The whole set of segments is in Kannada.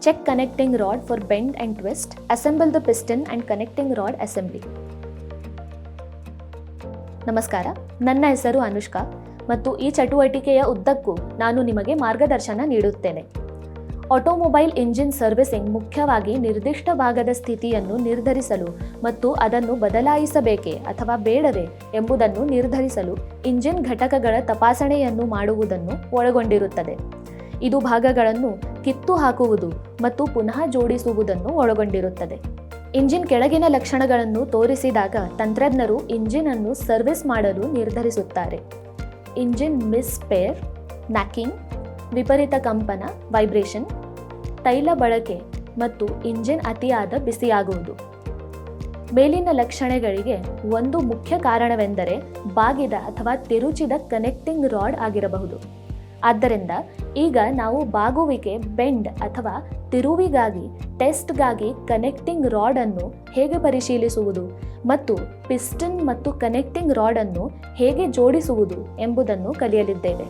Check connecting rod for bend and twist. Assemble the piston and connecting rod assembly. ನಮಸ್ಕಾರ, ನನ್ನ ಹೆಸರು ಅನುಷ್ಕಾ ಮತ್ತು ಈ ಚಟುವಟಿಕೆಯ ಉದ್ದಕ್ಕೂ ನಾನು ನಿಮಗೆ ಮಾರ್ಗದರ್ಶನ ನೀಡುತ್ತೇನೆ. ಆಟೋಮೊಬೈಲ್ ಇಂಜಿನ್ ಸರ್ವಿಸಿಂಗ್ ಮುಖ್ಯವಾಗಿ ನಿರ್ದಿಷ್ಟ ಭಾಗದ ಸ್ಥಿತಿಯನ್ನು ನಿರ್ಧರಿಸಲು ಮತ್ತು ಅದನ್ನು ಬದಲಾಯಿಸಬೇಕೇ ಅಥವಾ ಬೇಡವೇ ಎಂಬುದನ್ನು ನಿರ್ಧರಿಸಲು ಇಂಜಿನ್ ಘಟಕಗಳ ತಪಾಸಣೆಯನ್ನು ಮಾಡುವುದನ್ನು ಒಳಗೊಂಡಿರುತ್ತದೆ. ಇದು ಭಾಗಗಳನ್ನು ಕಿತ್ತು ಹಾಕುವುದು ಮತ್ತು ಪುನಃ ಜೋಡಿಸುವುದನ್ನು ಒಳಗೊಂಡಿರುತ್ತದೆ. ಇಂಜಿನ್ ಕೆಳಗಿನ ಲಕ್ಷಣಗಳನ್ನು ತೋರಿಸಿದಾಗ ತಂತ್ರಜ್ಞರು ಇಂಜಿನ್ ಅನ್ನು ಸರ್ವಿಸ್ ಮಾಡಲು ನಿರ್ಧರಿಸುತ್ತಾರೆ. ಇಂಜಿನ್ ಮಿಸ್ಪೇರ್, ನ್ಯಾಕಿಂಗ್, ವಿಪರೀತ ಕಂಪನ ವೈಬ್ರೇಷನ್, ತೈಲ ಬಳಕೆ ಮತ್ತು ಇಂಜಿನ್ ಅತಿಯಾದ ಬಿಸಿಯಾಗುವುದು. ಮೇಲಿನ ಲಕ್ಷಣಗಳಿಗೆ ಒಂದು ಮುಖ್ಯ ಕಾರಣವೆಂದರೆ ಬಾಗಿದ ಅಥವಾ ತಿರುಚಿದ ಕನೆಕ್ಟಿಂಗ್ ರಾಡ್ ಆಗಿರಬಹುದು. ಆದ್ದರಿಂದ ಈಗ ನಾವು ಬಾಗುವಿಕೆ, ಬೆಂಡ್ ಅಥವಾ ತಿರುವಿಗಾಗಿ ಟೆಸ್ಟ್ಗಾಗಿ ಕನೆಕ್ಟಿಂಗ್ ರಾಡ್ ಅನ್ನು ಹೇಗೆ ಪರಿಶೀಲಿಸುವುದು ಮತ್ತು ಪಿಸ್ಟನ್ ಮತ್ತು ಕನೆಕ್ಟಿಂಗ್ ರಾಡ್ ಅನ್ನು ಹೇಗೆ ಜೋಡಿಸುವುದು ಎಂಬುದನ್ನು ಕಲಿಯಲಿದ್ದೇವೆ.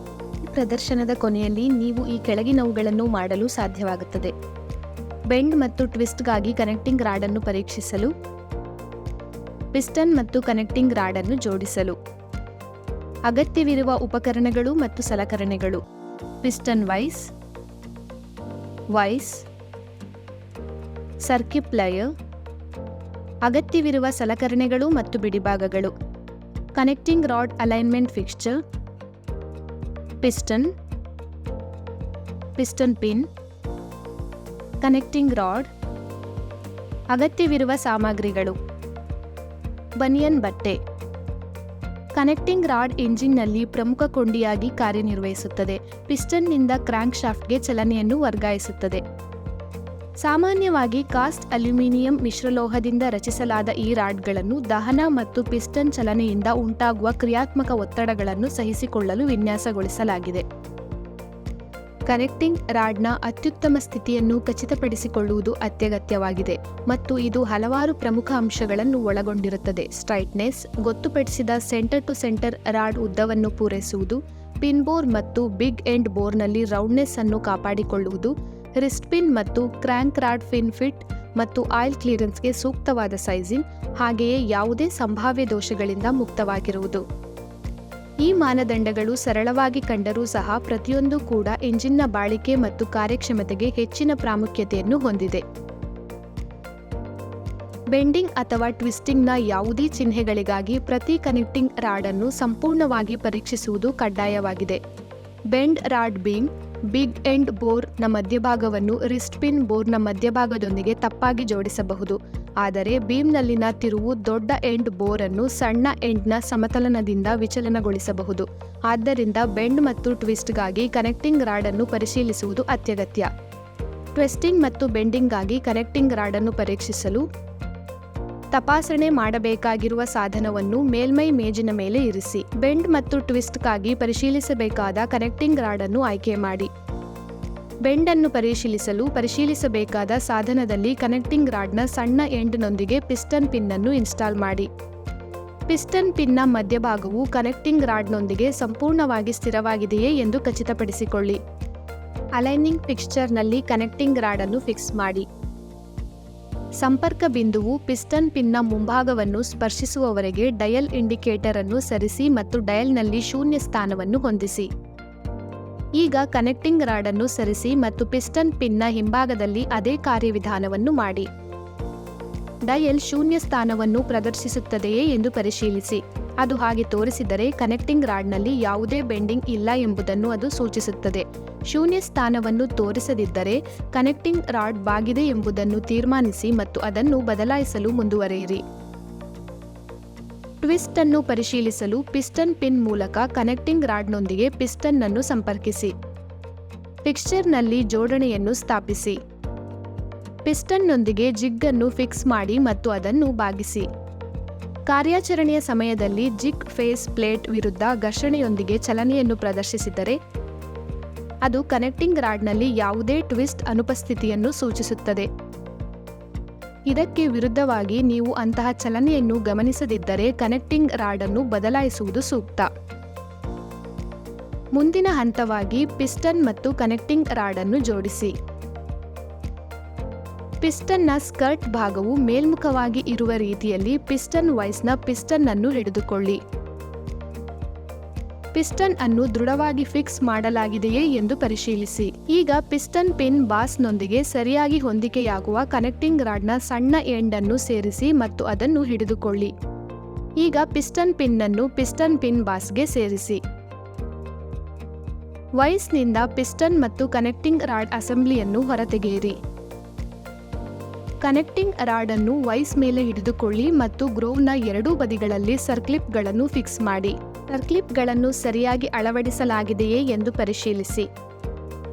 ಪ್ರದರ್ಶನದ ಕೊನೆಯಲ್ಲಿ ನೀವು ಈ ಕೆಳಗಿನವುಗಳನ್ನು ಮಾಡಲು ಸಾಧ್ಯವಾಗುತ್ತದೆ: ಬೆಂಡ್ ಮತ್ತು ಟ್ವಿಸ್ಟ್ಗಾಗಿ ಕನೆಕ್ಟಿಂಗ್ ರಾಡ್ ಅನ್ನು ಪರೀಕ್ಷಿಸಲು, ಪಿಸ್ಟನ್ ಮತ್ತು ಕನೆಕ್ಟಿಂಗ್ ರಾಡ್ ಅನ್ನು ಜೋಡಿಸಲು. ಅಗತ್ಯವಿರುವ ಉಪಕರಣಗಳು ಮತ್ತು ಸಲಕರಣೆಗಳು: ಪಿಸ್ಟನ್ ವೈಸ್, ಸರ್ಕ್ಯೂಟ್ ಪ್ಲೇಯರ್, ಅಗತ್ಯವಿರುವ ಸಲಕರಣೆಗಳು ಮತ್ತು ಬಿಡಿಭಾಗಗಳು: connecting rod alignment fixture, piston pin, connecting rod. ಅಗತ್ಯವಿರುವ ಸಾಮಗ್ರಿಗಳು: ಬನಿಯನ್ ಬಟ್ಟೆ. ಕನೆಕ್ಟಿಂಗ್ ರಾಡ್ ಇಂಜಿನ್ನಲ್ಲಿ ಪ್ರಮುಖ ಕೊಂಡಿಯಾಗಿ ಕಾರ್ಯನಿರ್ವಹಿಸುತ್ತದೆ. ಪಿಸ್ಟನ್ನಿಂದ ಕ್ರ್ಯಾಂಕ್ ಶಾಫ್ಟ್ಗೆ ಚಲನೆಯನ್ನು ವರ್ಗಾಯಿಸುತ್ತದೆ. ಸಾಮಾನ್ಯವಾಗಿ ಕಾಸ್ಟ್ ಅಲ್ಯೂಮಿನಿಯಂ ಮಿಶ್ರಲೋಹದಿಂದ ರಚಿಸಲಾದ ಈ ರಾಡ್ಗಳನ್ನು ದಹನ ಮತ್ತು ಪಿಸ್ಟನ್ ಚಲನೆಯಿಂದ ಉಂಟಾಗುವ ಕ್ರಿಯಾತ್ಮಕ ಒತ್ತಡಗಳನ್ನು ಸಹಿಸಿಕೊಳ್ಳಲು ವಿನ್ಯಾಸಗೊಳಿಸಲಾಗಿದೆ. ಕನೆಕ್ಟಿಂಗ್ ರಾಡ್ನ ಅತ್ಯುತ್ತಮ ಸ್ಥಿತಿಯನ್ನು ಖಚಿತಪಡಿಸಿಕೊಳ್ಳುವುದು ಅತ್ಯಗತ್ಯವಾಗಿದೆ ಮತ್ತು ಇದು ಹಲವಾರು ಪ್ರಮುಖ ಅಂಶಗಳನ್ನು ಒಳಗೊಂಡಿರುತ್ತದೆ. ಸ್ಟ್ರೈಟ್ನೆಸ್, ಗೊತ್ತುಪಡಿಸಿದ ಸೆಂಟರ್ ಟು ಸೆಂಟರ್ ರಾಡ್ ಉದ್ದವನ್ನು ಪೂರೈಸುವುದು, ಪಿನ್ ಬೋರ್ ಮತ್ತು ಬಿಗ್ ಎಂಡ್ ಬೋರ್ನಲ್ಲಿ ರೌಂಡ್ನೆಸ್ ಅನ್ನು ಕಾಪಾಡಿಕೊಳ್ಳುವುದು, ರಿಸ್ಟ್ ಪಿನ್ ಮತ್ತು ಕ್ರ್ಯಾಂಕ್ ರಾಡ್ ಫಿನ್ ಫಿಟ್ ಮತ್ತು ಆಯಿಲ್ ಕ್ಲಿಯರೆನ್ಸ್ಗೆ ಸೂಕ್ತವಾದ ಸೈಜಿಂಗ್, ಹಾಗೆಯೇ ಯಾವುದೇ ಸಂಭಾವ್ಯ ದೋಷಗಳಿಂದ ಮುಕ್ತವಾಗಿರುವುದು. ಈ ಮಾನದಂಡಗಳು ಸರಳವಾಗಿ ಕಂಡರೂ ಸಹ ಪ್ರತಿಯೊಂದೂ ಕೂಡ ಇಂಜಿನ್ನ ಬಾಳಿಕೆ ಮತ್ತು ಕಾರ್ಯಕ್ಷಮತೆಗೆ ಹೆಚ್ಚಿನ ಪ್ರಾಮುಖ್ಯತೆಯನ್ನು ಹೊಂದಿದೆ. ಬೆಂಡಿಂಗ್ ಅಥವಾ ಟ್ವಿಸ್ಟಿಂಗ್ನ ಯಾವುದೇ ಚಿಹ್ನೆಗಳಿಗಾಗಿ ಪ್ರತಿ ಕನೆಕ್ಟಿಂಗ್ ರಾಡ್ ಅನ್ನು ಸಂಪೂರ್ಣವಾಗಿ ಪರೀಕ್ಷಿಸುವುದು ಕಡ್ಡಾಯವಾಗಿದೆ. Bend rod beam, big end ಬೋರ್ನ ಮಧ್ಯಭಾಗವನ್ನು ರಿಸ್ಟ್ ಪಿನ್ ಬೋರ್ನ ಮಧ್ಯಭಾಗದೊಂದಿಗೆ ತಪ್ಪಾಗಿ ಜೋಡಿಸಬಹುದು, ಆದರೆ ಬೀಮ್ನಲ್ಲಿನ ತಿರುವು ದೊಡ್ಡ ಎಂಡ್ ಬೋರ್ ಅನ್ನು ಸಣ್ಣ ಎಂಡ್ನ ಸಮತಲನದಿಂದ ವಿಚಲನಗೊಳಿಸಬಹುದು. ಆದ್ದರಿಂದ ಬೆಂಡ್ ಮತ್ತು ಟ್ವಿಸ್ಟ್ಗಾಗಿ ಕನೆಕ್ಟಿಂಗ್ ರಾಡ್ ಅನ್ನು ಪರಿಶೀಲಿಸುವುದು ಅತ್ಯಗತ್ಯ. ಟ್ವಿಸ್ಟಿಂಗ್ ಮತ್ತು ಬೆಂಡಿಂಗ್ಗಾಗಿ ಕನೆಕ್ಟಿಂಗ್ ರಾಡ್ ಅನ್ನು ಪರೀಕ್ಷಿಸಲು ತಪಾಸಣೆ ಮಾಡಬೇಕಾಗಿರುವ ಸಾಧನವನ್ನು ಮೇಲ್ಮೈ ಮೇಜಿನ ಮೇಲೆ ಇರಿಸಿ. ಬೆಂಡ್ ಮತ್ತು ಟ್ವಿಸ್ಟ್ಗಾಗಿ ಪರಿಶೀಲಿಸಬೇಕಾದ ಕನೆಕ್ಟಿಂಗ್ ರಾಡ್ ಅನ್ನು ಆಯ್ಕೆ ಮಾಡಿ. ಬೆಂಡ್ ಅನ್ನು ಪರಿಶೀಲಿಸಬೇಕಾದ ಸಾಧನದಲ್ಲಿ ಕನೆಕ್ಟಿಂಗ್ ರಾಡ್ನ ಸಣ್ಣ ಎಂಡ್ನೊಂದಿಗೆ ಪಿಸ್ಟನ್ ಪಿನ್ ಅನ್ನು ಇನ್ಸ್ಟಾಲ್ ಮಾಡಿ. ಪಿಸ್ಟನ್ ಪಿನ್ನ ಮಧ್ಯಭಾಗವು ಕನೆಕ್ಟಿಂಗ್ ರಾಡ್ನೊಂದಿಗೆ ಸಂಪೂರ್ಣವಾಗಿ ಸ್ಥಿರವಾಗಿದೆಯೇ ಎಂದು ಖಚಿತಪಡಿಸಿಕೊಳ್ಳಿ. ಅಲೈನಿಂಗ್ ಫಿಕ್ಸ್ಚರ್ನಲ್ಲಿ ಕನೆಕ್ಟಿಂಗ್ ರಾಡ್ ಅನ್ನು ಫಿಕ್ಸ್ ಮಾಡಿ. ಸಂಪರ್ಕ ಬಿಂದುವು ಪಿಸ್ಟನ್ ಪಿನ್ನ ಮುಂಭಾಗವನ್ನು ಸ್ಪರ್ಶಿಸುವವರೆಗೆ ಡಯಲ್ ಇಂಡಿಕೇಟರ್ ಅನ್ನು ಸರಿಸಿ ಮತ್ತು ಡಯಲ್ನಲ್ಲಿ ಶೂನ್ಯ ಸ್ಥಾನವನ್ನು ಹೊಂದಿಸಿ. ಈಗ ಕನೆಕ್ಟಿಂಗ್ ರಾಡ್ ಅನ್ನು ಸರಿಸಿ ಮತ್ತು ಪಿಸ್ಟನ್ ಪಿನ್ನ ಹಿಂಭಾಗದಲ್ಲಿ ಅದೇ ಕಾರ್ಯವಿಧಾನವನ್ನು ಮಾಡಿ. ಡಯಲ್ ಶೂನ್ಯ ಸ್ಥಾನವನ್ನು ಪ್ರದರ್ಶಿಸುತ್ತದೆಯೇ ಎಂದು ಪರಿಶೀಲಿಸಿ. ಅದು ಹಾಗೆ ತೋರಿಸಿದರೆ ಕನೆಕ್ಟಿಂಗ್ ರಾಡ್ನಲ್ಲಿ ಯಾವುದೇ ಬೆಂಡಿಂಗ್ ಇಲ್ಲ ಎಂಬುದನ್ನು ಅದು ಸೂಚಿಸುತ್ತದೆ. ಶೂನ್ಯ ಸ್ಥಾನವನ್ನು ತೋರಿಸದಿದ್ದರೆ ಕನೆಕ್ಟಿಂಗ್ ರಾಡ್ ಬಾಗಿದೆ ಎಂಬುದನ್ನು ತೀರ್ಮಾನಿಸಿ ಮತ್ತು ಅದನ್ನು ಬದಲಾಯಿಸಲು ಮುಂದುವರಿಯಿರಿ. ಟ್ವಿಸ್ಟ್ ಅನ್ನು ಪರಿಶೀಲಿಸಲು ಪಿಸ್ಟನ್ ಪಿನ್ ಮೂಲಕ ಕನೆಕ್ಟಿಂಗ್ ರಾಡ್ನೊಂದಿಗೆ ಪಿಸ್ಟನ್ ಅನ್ನು ಸಂಪರ್ಕಿಸಿ. ಫಿಕ್ಸ್ಚರ್ನಲ್ಲಿ ಜೋಡಣೆಯನ್ನು ಸ್ಥಾಪಿಸಿ. ಪಿಸ್ಟನ್ನೊಂದಿಗೆ ಜಿಗ್ ಅನ್ನು ಫಿಕ್ಸ್ ಮಾಡಿ ಮತ್ತು ಅದನ್ನು ಬಾಗಿಸಿ. ಕಾರ್ಯಾಚರಣೆಯ ಸಮಯದಲ್ಲಿ ಜಿಗ್ ಫೇಸ್ ಪ್ಲೇಟ್ ವಿರುದ್ಧ ಘರ್ಷಣೆಯೊಂದಿಗೆ ಚಲನೆಯನ್ನು ಪ್ರದರ್ಶಿಸಿದರೆ ಅದು ಕನೆಕ್ಟಿಂಗ್ ರಾಡ್ನಲ್ಲಿ ಯಾವುದೇ ಟ್ವಿಸ್ಟ್ ಅನುಪಸ್ಥಿತಿಯನ್ನು ಸೂಚಿಸುತ್ತದೆ. ಇದಕ್ಕೆ ವಿರುದ್ಧವಾಗಿ ನೀವು ಅಂತಹ ಚಲನೆಯನ್ನು ಗಮನಿಸದಿದ್ದರೆ ಕನೆಕ್ಟಿಂಗ್ ರಾಡ್ ಅನ್ನು ಬದಲಾಯಿಸುವುದು ಸೂಕ್ತ. ಮುಂದಿನ ಹಂತವಾಗಿ ಪಿಸ್ಟನ್ ಮತ್ತು ಕನೆಕ್ಟಿಂಗ್ ರಾಡ್ ಅನ್ನು ಜೋಡಿಸಿ. ಪಿಸ್ಟನ್ನ ಸ್ಕರ್ಟ್ ಭಾಗವು ಮೇಲ್ಮುಖವಾಗಿ ಇರುವ ರೀತಿಯಲ್ಲಿ ಪಿಸ್ಟನ್ ವೈಸ್ನ ಪಿಸ್ಟನ್ ಅನ್ನು ಹಿಡಿದುಕೊಳ್ಳಿ. ಪಿಸ್ಟನ್ ಅನ್ನು ದೃಢವಾಗಿ ಫಿಕ್ಸ್ ಮಾಡಲಾಗಿದೆಯೇ ಎಂದು ಪರಿಶೀಲಿಸಿ. ಈಗ ಪಿಸ್ಟನ್ ಪಿನ್ ಬಾಸ್ನೊಂದಿಗೆ ಸರಿಯಾಗಿ ಹೊಂದಿಕೆಯಾಗುವ ಕನೆಕ್ಟಿಂಗ್ ರಾಡ್ನ ಸಣ್ಣ ಎಂಡ್ ಅನ್ನು ಸೇರಿಸಿ ಮತ್ತು ಅದನ್ನು ಹಿಡಿದುಕೊಳ್ಳಿ. ಈಗ ಪಿಸ್ಟನ್ ಪಿನ್ ಅನ್ನು ಪಿಸ್ಟನ್ ಪಿನ್ ಬಾಸ್ಗೆ ಸೇರಿಸಿ. ವೈಸ್ನಿಂದ ಪಿಸ್ಟನ್ ಮತ್ತು ಕನೆಕ್ಟಿಂಗ್ ರಾಡ್ ಅಸೆಂಬ್ಲಿಯನ್ನು ಹೊರತೆಗೆಯಿರಿ. ಕನೆಕ್ಟಿಂಗ್ ರಾಡ್ ಅನ್ನು ವೈಸ್ ಮೇಲೆ ಹಿಡಿದುಕೊಳ್ಳಿ ಮತ್ತು ಗ್ರೋವ್ನ ಎರಡೂ ಬದಿಗಳಲ್ಲಿ ಸರ್ಕ್ಲಿಪ್ಗಳನ್ನು ಫಿಕ್ಸ್ ಮಾಡಿ. ಸರ್ಕ್ಲಿಪ್ಗಳನ್ನು ಸರಿಯಾಗಿ ಅಳವಡಿಸಲಾಗಿದೆಯೇ ಎಂದು ಪರಿಶೀಲಿಸಿ.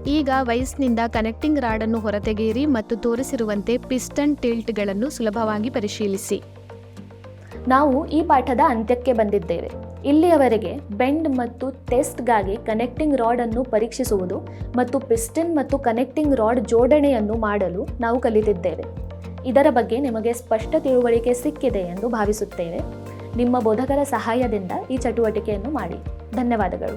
ಈಗ ವೈಸ್ನಿಂದ ಕನೆಕ್ಟಿಂಗ್ ರಾಡ್ ಅನ್ನು ಹೊರತೆಗೆಯಿರಿ ಮತ್ತು ತೋರಿಸಿರುವಂತೆ ಪಿಸ್ಟನ್ ಟಿಲ್ಟ್ಗಳನ್ನು ಸುಲಭವಾಗಿ ಪರಿಶೀಲಿಸಿ. ನಾವು ಈ ಪಾಠದ ಅಂತ್ಯಕ್ಕೆ ಬಂದಿದ್ದೇವೆ. ಇಲ್ಲಿಯವರೆಗೆ ಬೆಂಡ್ ಮತ್ತು ಟೆಸ್ಟ್ಗಾಗಿ ಕನೆಕ್ಟಿಂಗ್ ರಾಡ್ ಅನ್ನು ಪರೀಕ್ಷಿಸುವುದು ಮತ್ತು ಪಿಸ್ಟನ್ ಮತ್ತು ಕನೆಕ್ಟಿಂಗ್ ರಾಡ್ ಜೋಡಣೆಯನ್ನು ಮಾಡಲು ನಾವು ಕಲಿತಿದ್ದೇವೆ. ಇದರ ಬಗ್ಗೆ ನಿಮಗೆ ಸ್ಪಷ್ಟ ತಿಳುವಳಿಕೆ ಸಿಕ್ಕಿದೆ ಎಂದು ಭಾವಿಸುತ್ತೇವೆ. ನಿಮ್ಮ ಬೋಧಕರ ಸಹಾಯದಿಂದ ಈ ಚಟುವಟಿಕೆಯನ್ನು ಮಾಡಿ. ಧನ್ಯವಾದಗಳು.